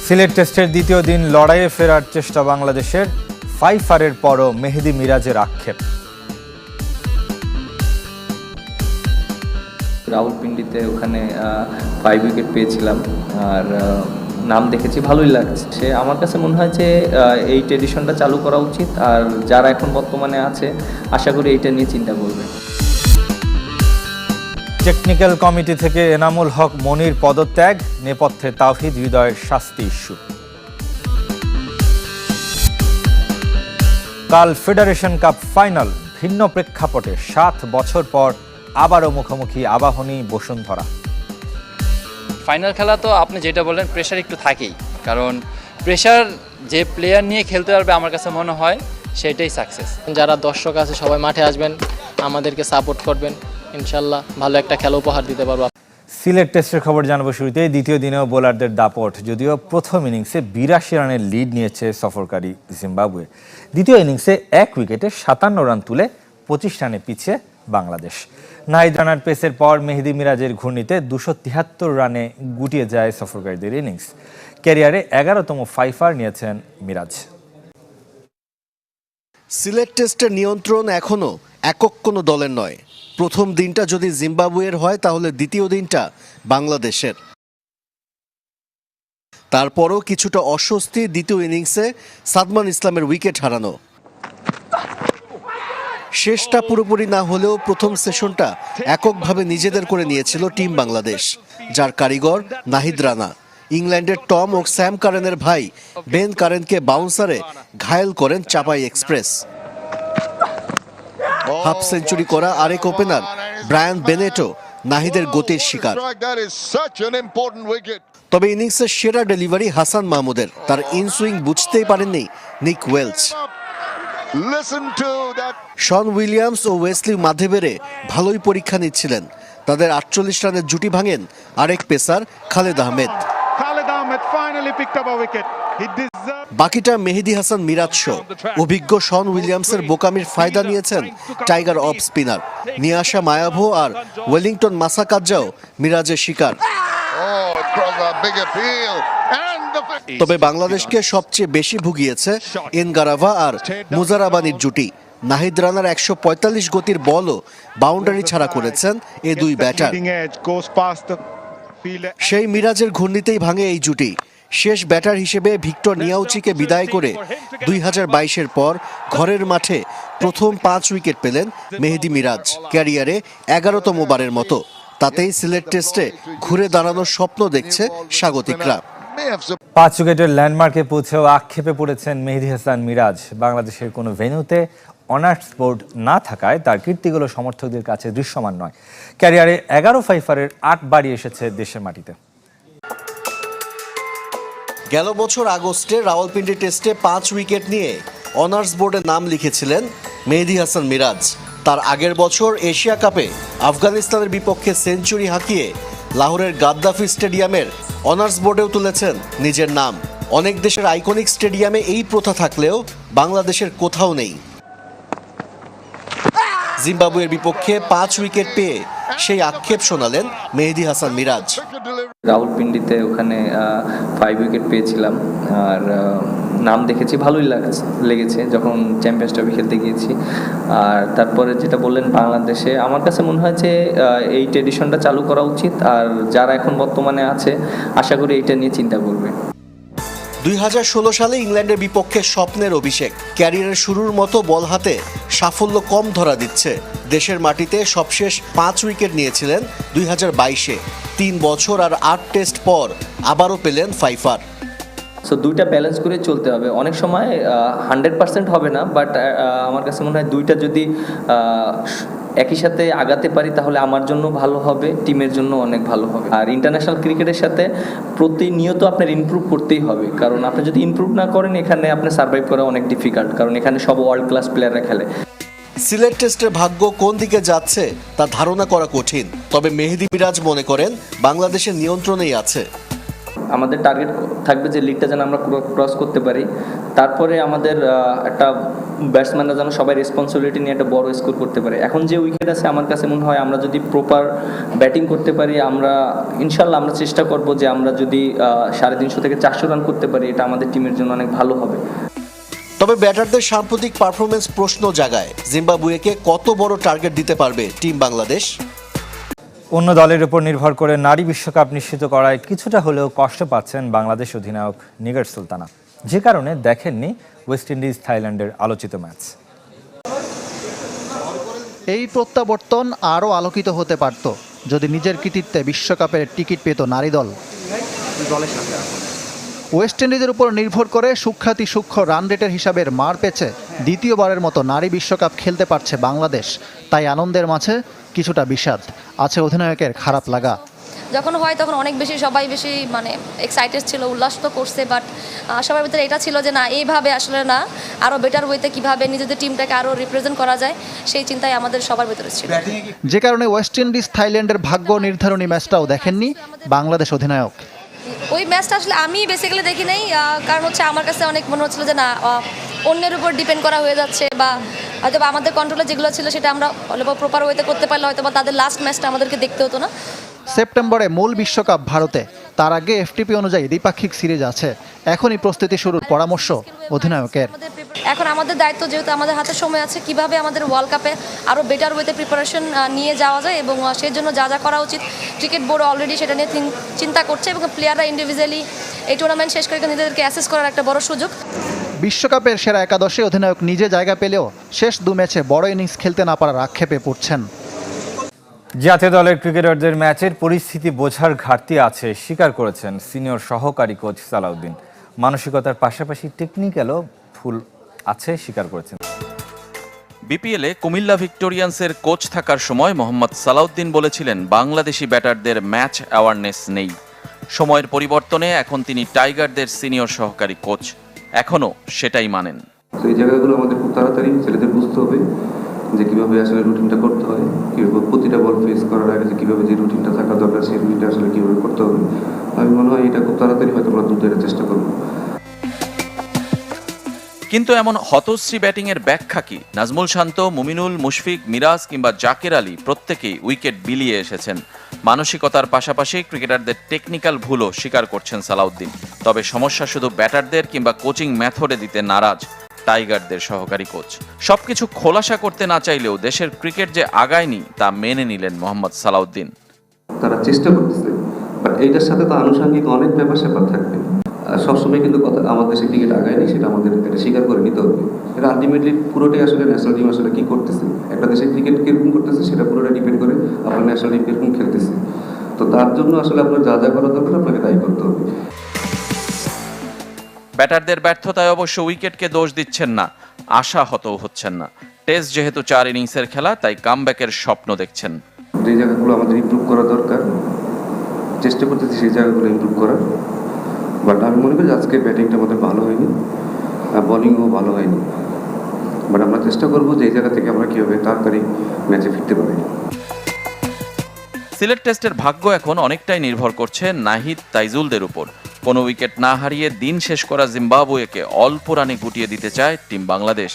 সিলেট টেস্টের দ্বিতীয় দিন লড়াইয়ে ফেরার চেষ্টা বাংলাদেশের, ফাইফারের পরও মেহেদী মিরাজের আক্ষেপ। রাউলপিন্ডিতে ওখানে 5 উইকেট পেয়েছিলাম আর নাম দেখেছি, ভালোই লাগছে। আমার কাছে মনে হয় যে এই ট্রেডিশনটা চালু করা উচিত, আর যারা এখন বর্তমানে আছে আশা করি এইটা নিয়ে চিন্তা করবে। টেকনিক্যাল কমিটি থেকে এনামুল হক মনির পদত্যাগ, নেপথ্যে তাওহিদ হৃদয়ের শাস্তি ইস্যু। কাল ফেডারেশন কাপ ফাইনাল, ভিন্ন প্রেক্ষাপটে 7 বছর পর আবারও মুখোমুখি আবাহনী বসুন্ধরা। ফাইনাল খেলা তো আপনি যেটা বললেন, প্রেশার একটু থাকেই, কারণ প্রেশার যে প্লেয়ার নিয়ে খেলতে পারবে আমার কাছে মনে হয় সেটাই সাকসেস। যারা দর্শক আছে সবাই মাঠে আসবেন, আমাদেরকে সাপোর্ট করবেন, ইনশাল্লাহ ভালো একটা খেলা উপহার দিতে পারবো। সিলেট টেস্টের খবর জানাবো শুরুতে। দ্বিতীয় দিনেও বোলারদের দাপট, যদিও প্রথম ইনিংসে 82 রানের লিড নিয়েছে সফরকারী জিম্বাবুয়ে। দ্বিতীয় ইনিংসে 1 উইকেটে 57 রান তুলে 25 রানে পিছিয়ে বাংলাদেশ। নাহিদ রানার পেসের পর মেহেদী মিরাজের ঘূর্ণিতে 273 রানে গুটিয়ে যায় সফরকারীদের ইনিংস। ক্যারিয়ারে 11তম ফাইফার নিয়েছেন মিরাজ। সিলেট টেস্টের নিয়ন্ত্রণ এখনও একক কোনো দলের নয়। প্রথম দিনটা যদি জিম্বাবুয়ের হয়, তাহলে দ্বিতীয় দিনটা বাংলাদেশের। তারপরও কিছুটা অস্বস্তি দ্বিতীয় ইনিংসে সাদমান ইসলামের উইকেট হারানো। শেষটা পুরোপুরি না হলেও প্রথম সেশনটা এককভাবে নিজেদের করে নিয়েছিল টিম বাংলাদেশ, যার কারিগর নাহিদ রানা। ইংল্যান্ডের টম ও স্যাম কারেনের ভাই বেন কারেনকে বাউন্সারে ঘায়েল করেন চাপাই এক্সপ্রেস। হাফ সেঞ্চুরি করা আরেক ওপেনার ব্রায়ান বেনেটো নাহিদের গতির শিকার। তবে ইনিংসের সেরা ডেলিভারি হাসান মাহমুদের। তার ইনসুইং বুঝতেই পারেননি নিক ওয়েলস। শন উইলিয়ামস ও ওয়েসলি মাধেবেরে ভালোই পরীক্ষা নিচ্ছিলেন। তাদের 48 রানের জুটি ভাঙেন আরেক পেসার খালেদ আহমেদ। বাকিটা মেহেদী হাসান মিরাজ শো। অভিজ্ঞ শন উইলিয়ামসের বোকামির ফায়দা নিয়েছেন টাইগার অফ স্পিনার। নিয়ে আসা মায়াভো আর ওয়েলিংটন মাসাকাজ্জাও মিরাজের শিকার। তবে বাংলাদেশকে সবচেয়ে বেশি ভুগিয়েছে এনগারাভা আর মুজারাবানির জুটি। নাহিদ রানার 145 গতির বলও বাউন্ডারি ছাড়া করেছেন এ দুই ব্যাটার। সেই মিরাজের ঘূর্ণিতেই ভাঙে এই জুটি। শেষ ব্যাটার হিসেবে ভিক্টর নিয়াউচিকে বিদায় করে 2022-এর পর ঘরের মাঠে প্রথম 5 উইকেট পেলেন মেহেদী মিরাজ। ক্যারিয়ারে 11তম বারের মতো। তাতেই সিলেট টেস্টে ঘুরে দাঁড়ানোর স্বপ্ন দেখছে স্বাগতিকরা। 5 উইকেটের ল্যান্ডমার্কে পৌঁছেও আক্ষেপে পড়েছেন মেহেদী হাসান মিরাজ। বাংলাদেশের কোনো ভেন্যুতে অনার্স বোর্ড না থাকায় তার কীর্তিগুলো সমর্থকদের কাছে দৃশ্যমান নয়। ক্যারিয়ারে 11 ফাইফারের 8 বারই এসেছে দেশের মাটিতে। গেল বছর আগস্টে রাওয়ালপিন্ডি টেস্টে 5 উইকেট নিয়ে অনার্স বোর্ডে নাম লিখেছিলেন মেহেদী হাসান মিরাজ। তার আগের বছর এশিয়া কাপে আফগানিস্তানের বিপক্ষে সেঞ্চুরি হাঁকিয়ে লাহোরের গাদ্দাফি স্টেডিয়ামের অনার্স বোর্ডেও তুলেছেন নিজের নাম। অনেক দেশের আইকনিক স্টেডিয়ামে এই প্রথা থাকলেও বাংলাদেশের কোথাও নেই। জিম্বাবুয়ের বিপক্ষে 5 উইকেট পেয়ে সেই আক্ষেপ শোনালেন মেহেদী হাসান মিরাজ। রাউলপিন্ডিতে ওখানে 5 উইকেট পেয়েছিলাম আর নাম দেখেছি, ভালোই লেগেছে যখন চ্যাম্পিয়ন্স ট্রফি খেলতে গিয়েছি। আর তারপরে যেটা বললেন বাংলাদেশে, আমার কাছে মনে হয় যে এই ট্রেডিশনটা চালু করা উচিত, আর যারা এখন বর্তমানে আছে আশা করি এইটা নিয়ে চিন্তা করবে। 2016 সালে ইংল্যান্ডের বিপক্ষে স্বপ্নের অভিষেক। ক্যারিয়ারের শুরুর মতো বল হাতে সাফল্য কম ধরা দিচ্ছে। দেশের মাটিতে সবশেষ 5 উইকেট নিয়েছিলেন 2022-এ। 3 বছর আর 8 টেস্ট পর আবারও পেলেন ফাইফার। সো দুইটা ব্যালেন্স করে চলতে হবে। অনেক সময় 100% হবে না, বাট আমার কাছে মনে হয় দুইটা যদি একই সাথে আগাতে পারি তাহলে আমার জন্য ভালো হবে, টিমের জন্য অনেক ভালো হবে। আর ইন্টারন্যাশনাল ক্রিকেটের সাথে প্রতিনিয়ত আপনার ইমপ্রুভ করতেই হবে, কারণ আপনি যদি ইমপ্রুভ না করেন এখানে আপনি সার্ভাইভ করা অনেক ডিফিকাল্ট, কারণ এখানে সব ওয়ার্ল্ড ক্লাস প্লেয়াররা খেলে। সিলেট টেস্টের ভাগ্য কোন দিকে যাচ্ছে তা ধারণা করা কঠিন। তবে মেহেদী মিরাজ মনে করেন বাংলাদেশের নিয়ন্ত্রণেই আছে। আমাদের টার্গেট থাকবে যে লিগটা যেন আমরা ক্রস করতে পারি। তারপরে আমাদের একটা ব্যাটসম্যানরা যেন সবাই রেসপন্সিবিলিটি নিয়ে একটা বড় স্কোর করতে পারে। এখন যে উইকেট আছে আমার কাছে মনে হয় আমরা যদি প্রপার ব্যাটিং করতে পারি, আমরা ইনশাল্লাহ আমরা চেষ্টা করব যে আমরা যদি 350 থেকে 400 রান করতে পারি, এটা আমাদের টিমের জন্য অনেক ভালো হবে। তবে ব্যাটারদের সাম্প্রতিক পারফরমেন্স প্রশ্ন জাগায়, জিম্বাবুয়েকে কত বড় টার্গেট দিতে পারবে টিম বাংলাদেশ? অন্য দলের উপর নির্ভর করে নারী বিশ্বকাপ নিশ্চিত করায় কিছুটা হলেও কষ্ট পাচ্ছেন বাংলাদেশ অধিনায়ক নিগার সুলতানা, যে কারণে দেখেননি ওয়েস্ট ইন্ডিজ থাইল্যান্ডের আলোচিত ম্যাচ। এই প্রত্যাবর্তন আরও আলোকিত হতে পারত যদি নিজের কৃতিত্বে বিশ্বকাপের টিকিট পেত নারী দল। ওয়েস্ট ইন্ডিজের উপর নির্ভর করে সুখ্যাতি সূক্ষ্ম রান রেটের হিসাবের মার পেছে দ্বিতীয়বারের মতো নারী বিশ্বকাপ খেলতে পারছে বাংলাদেশ। তাই আনন্দের মাঝে কিছুটা বিষাদ আছে অধিনায়কের খারাপ লাগা। যখন হয় তখন অনেক বেশি সবাই বেশি এক্সাইটেড ছিল, উল্লাস তো করছে, বাট সবার ভিতরে এটা ছিল যে না, এইভাবে আসলে না, আরও বেটার ওয়েতে কীভাবে নিজেদের টিমটাকে আরও রিপ্রেজেন্ট করা যায়, সেই চিন্তাই আমাদের সবার ভিতরে ছিল। যে কারণে ওয়েস্ট ইন্ডিজ থাইল্যান্ডের ভাগ্য নির্ধারণী ম্যাচটাও দেখেননি বাংলাদেশ অধিনায়ক। ওই ম্যাচটা আসলে আমি বেসিক্যালি দেখি নাই, কারণ হচ্ছে আমার কাছে অনেক মনে হচ্ছিল যে না, অন্যের উপর ডিপেন্ড করা হয়ে যাচ্ছে, বা হয়তো আমাদের কন্ট্রোলে যেগুলো ছিল সেটা আমরা প্রপার ওয়েতে করতে পারলে হয়তো বা তাদের লাস্ট ম্যাচটা আমাদেরকে দেখতে হতো না। সেপ্টেম্বরে মূল বিশ্বকাপ ভারতে, তার আগে এফটিপি অনুযায়ী দ্বিপাক্ষিক সিরিজ আছে। এখনই প্রস্তুতি শুরুর পরামর্শ অধিনায়কের। এখন আমাদের দায়িত্ব, যেহেতু আমাদের হাতে সময় আছে, কিভাবে আমাদের ওয়ার্ল্ড কাপে আরও বেটার ওয়েতে প্রিপারেশন নিয়ে যাওয়া যায়, এবং সেই জন্য যা যা করা উচিত ক্রিকেট বোর্ড অলরেডি সেটা নিয়ে চিন্তা করছে, এবং প্লেয়াররা ইন্ডিভিজুয়ালি এই টুর্নামেন্ট শেষ করে নিজেদেরকে অ্যাসেস করার একটা বড় সুযোগ। বিশ্বকাপের সেরা একাদশে অধিনায়ক নিজে জায়গা পেলেও শেষ 2 ম্যাচে বড় ইনিংস খেলতে না পারার আক্ষেপে পড়ছেন। জাতীয় দলের ক্রিকেটারদের ম্যাচের পরিস্থিতি বোঝার ঘাটতি আছে স্বীকার করেছেন সিনিয়র সহকারী কোচ সালাউদ্দিন। মানসিকতার পাশাপাশি টেকনিক্যালও ভুল আছে স্বীকার করেছেন। বিপিএলে কুমিল্লা ভিক্টোরিয়ান্সের কোচ থাকার সময় মোহাম্মদ সালাউদ্দিন বলেছিলেন বাংলাদেশি ব্যাটারদের ম্যাচ অ্যাওয়ারনেস নেই। সময়ের পরিবর্তনে এখন তিনি টাইগারদের সিনিয়র সহকারী কোচ, এখনও সেটাই মানেন। এই জায়গাগুলো আমাদের খুব তাড়াতাড়ি ছেলেদের বুঝতে হবে যে কীভাবে আসলে রুটিনটা করতে হয়, কীভাবে প্রতিটা বল ফেস করার আগে যে কীভাবে যে রুটিনটা থাকা দরকার সেই রুটিনটা আসলে কীভাবে করতে হবে। আমি মনে হয় এটা খুব তাড়াতাড়ি হয়তো আমরা দ্রুত এর চেষ্টা করব। কিন্তু এমন হতশ্রী ব্যাটিংয়ের ব্যাখ্যা কি? নাজমুল শান্ত, মুমিনুল, মুশফিক, মিরাজ কিংবা জাকের আলী প্রত্যেকেই উইকেট বিলিয়ে এসেছেন। মানসিকতার পাশাপাশি ক্রিকেটারদের টেকনিক্যাল ভুলও স্বীকার করছেন সালাউদ্দিন। তবে সমস্যা শুধু ব্যাটারদের কিংবা কোচিং মেথডে দিতে নারাজ টাইগারদের সহকারী কোচ। সবকিছু খোলাসা করতে না চাইলেও দেশের ক্রিকেট যে আগায়নি তা মেনে নিলেন মোহাম্মদ সালাউদ্দিন। তারা চেষ্টা করতেছে, বাট এইটার সাথে তো আনুষঙ্গিক অনেক ব্যাপার থাকবে। সবসময় কিন্তু কথা আমাদের দেশে ক্রিকেট আগায়নি, সেটা আমাদের এটা স্বীকার করে নিতে হবে। এটা আলটিমেটলি পুরোটাই আসলে ন্যাশনাল টিম আসলে কি করতেছে, একটা দেশে ক্রিকেট কিরকম করতেছে সেটা পুরোটা ডিপেন্ড করে আপনার ন্যাশনাল টিম কিরকম খেলতেছে। তো তার জন্য আসলে আপনার যা যা করা দরকার আপনাকে তাই করতে হবে। ব্যাটারদের ব্যর্থতায় অবশ্য উইকেটকে দোষ দিচ্ছেন না, আশাহতও হচ্ছেন না। টেস্ট যেহেতু 4 ইনিংসের খেলা, তাই কামব্যাকের স্বপ্ন দেখছেন। যে জায়গাগুলো আমাদের ইমপ্রুভ করা দরকার, চেষ্টা করতেছি সেই জায়গাগুলো ইমপ্রুভ করার। বাট আমি মনে করি আজকে ব্যাটিংটা আমাদের ভালো হয়নি, আর বোলিংও ভালো হয়নি। বাট আমরা চেষ্টা করবো যে এই জায়গা থেকে আমরা কীভাবে তাড়াতাড়ি ম্যাচে ফিরতে পারি। সিলেট টেস্টের ভাগ্য এখন অনেকটাই নির্ভর করছে নাহিদ, তাইজুলদের উপর। কোনো উইকেট না হারিয়ে দিন শেষ করা জিম্বাবুয়েকে অল্প রানে গুটিয়ে দিতে চায় টিম বাংলাদেশ।